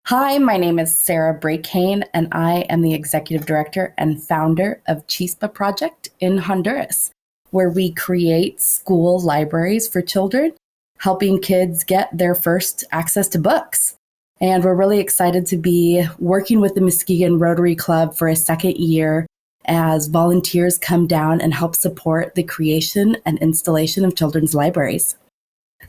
Hi, my name is Sara Brakhane, and I am the Executive Director and founder of CHISPA Project in Honduras, where we create school libraries for children, helping kids get their first access to books. And we're really excited to be working with the Muskegon Rotary Club for a second year as volunteers come down and help support the creation and installation of children's libraries.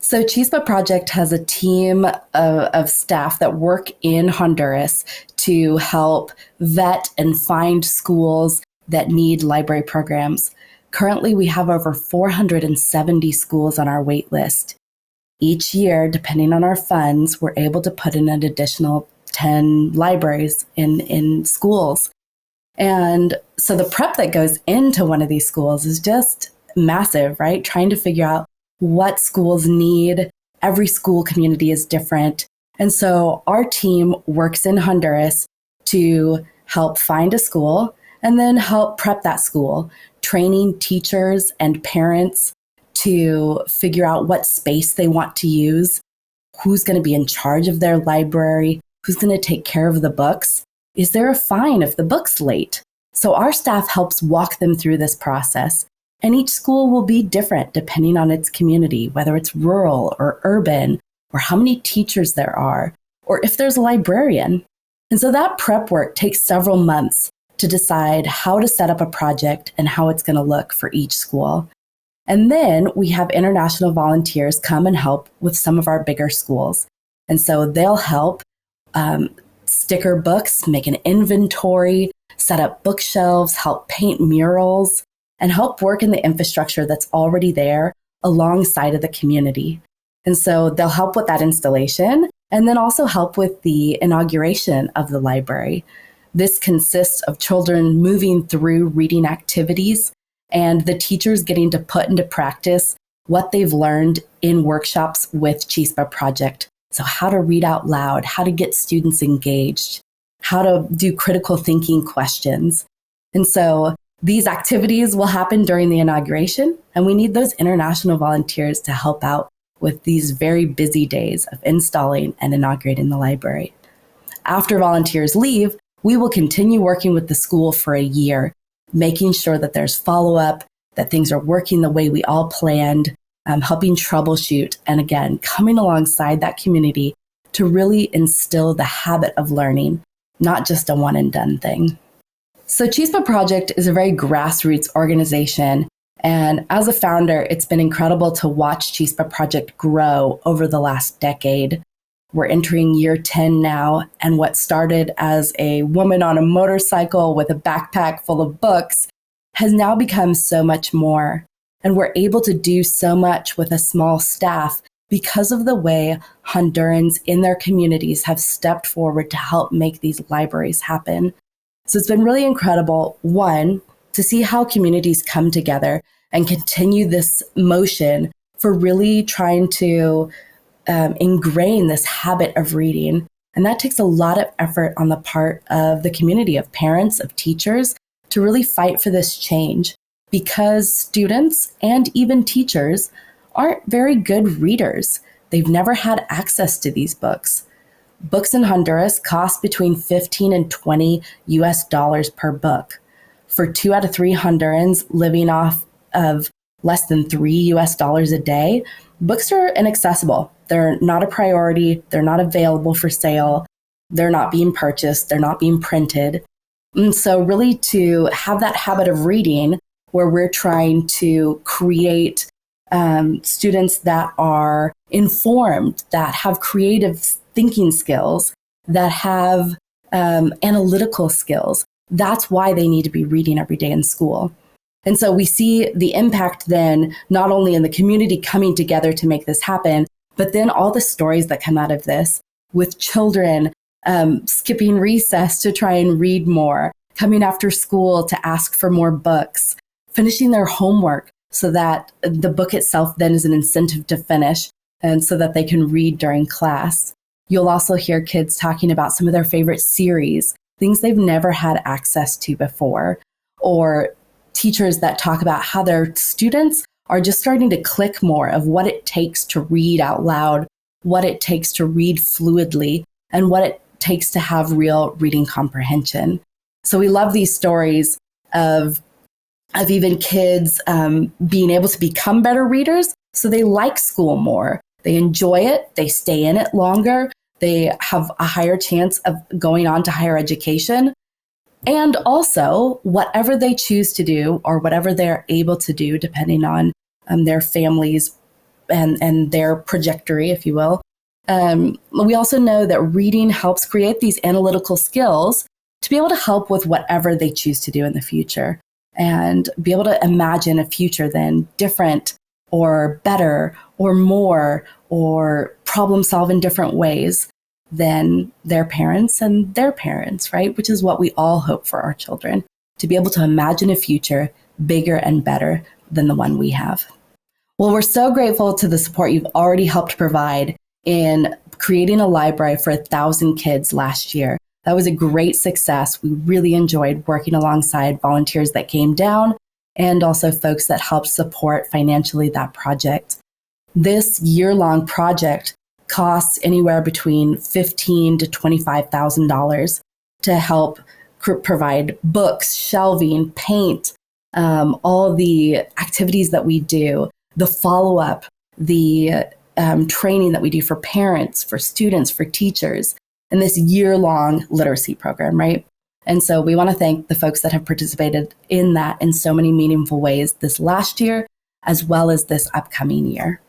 So CHISPA Project has a team of staff that work in Honduras to help vet and find schools that need library programs. Currently, we have over 470 schools on our wait list. Each year, depending on our funds, we're able to put in an additional 10 libraries in schools. And so the prep that goes into one of these schools is just massive, right? Trying to figure out what schools need. Every school community is different. And so our team works in Honduras to help find a school and then help prep that school, training teachers and parents to figure out what space they want to use, who's going to be in charge of their library, who's going to take care of the books. Is there a fine if the book's late? So our staff helps walk them through this process. And each school will be different depending on its community, whether it's rural or urban, or how many teachers there are, or if there's a librarian. And so that prep work takes several months to decide how to set up a project and how it's going to look for each school. And then we have international volunteers come and help with some of our bigger schools. And so they'll help sticker books, make an inventory, set up bookshelves, help paint murals, and help work in the infrastructure that's already there alongside of the community. And so they'll help with that installation and then also help with the inauguration of the library. This consists of children moving through reading activities and the teachers getting to put into practice what they've learned in workshops with CHISPA Project. So how to read out loud, how to get students engaged, how to do critical thinking questions. And so these activities will happen during the inauguration, and we need those international volunteers to help out with these very busy days of installing and inaugurating the library. After volunteers leave, we will continue working with the school for a year, making sure that there's follow-up, that things are working the way we all planned, helping troubleshoot, and again, coming alongside that community to really instill the habit of learning, not just a one-and-done thing. So CHISPA Project is a very grassroots organization. And as a founder, it's been incredible to watch CHISPA Project grow over the last decade. We're entering year 10 now. And what started as a woman on a motorcycle with a backpack full of books has now become so much more. And we're able to do so much with a small staff because of the way Hondurans in their communities have stepped forward to help make these libraries happen. So it's been really incredible, one, to see how communities come together and continue this motion for really trying to ingrain this habit of reading. And that takes a lot of effort on the part of the community, of parents, of teachers, to really fight for this change because students and even teachers aren't very good readers. They've never had access to these books. Books in Honduras cost between $15 and $20 per book. For 2 out of 3 Hondurans living off of less than $3 a day, books are inaccessible. They're not a priority. They're not available for sale. They're not being purchased. They're not being printed. And so really to have that habit of reading where we're trying to create students that are informed, that have creative thinking skills, that have analytical skills. That's why they need to be reading every day in school. And so we see the impact then, not only in the community coming together to make this happen, but then all the stories that come out of this with children skipping recess to try and read more, coming after school to ask for more books, finishing their homework so that the book itself then is an incentive to finish and so that they can read during class. You'll also hear kids talking about some of their favorite series, things they've never had access to before, or teachers that talk about how their students are just starting to click more of what it takes to read out loud, what it takes to read fluidly, and what it takes to have real reading comprehension. So we love these stories of even kids being able to become better readers. So they like school more. They enjoy it. They stay in it longer. They have a higher chance of going on to higher education. And also, whatever they choose to do or whatever they're able to do, depending on their families and their trajectory, if you will. We also know that reading helps create these analytical skills to be able to help with whatever they choose to do in the future and be able to imagine a future then different or better or more or problem solve in different ways than their parents and their parents, right? Which is what we all hope for our children, to be able to imagine a future bigger and better than the one we have. Well, we're so grateful to the support you've already helped provide in creating a library for 1,000 kids last year. That was a great success. We really enjoyed working alongside volunteers that came down and also folks that helped support financially that project. This year-long project costs anywhere between $15,000 to $25,000 to help provide books, shelving, paint, all the activities that we do, the follow-up, the training that we do for parents, for students, for teachers, and this year-long literacy program, right? And so we want to thank the folks that have participated in that in so many meaningful ways this last year, as well as this upcoming year.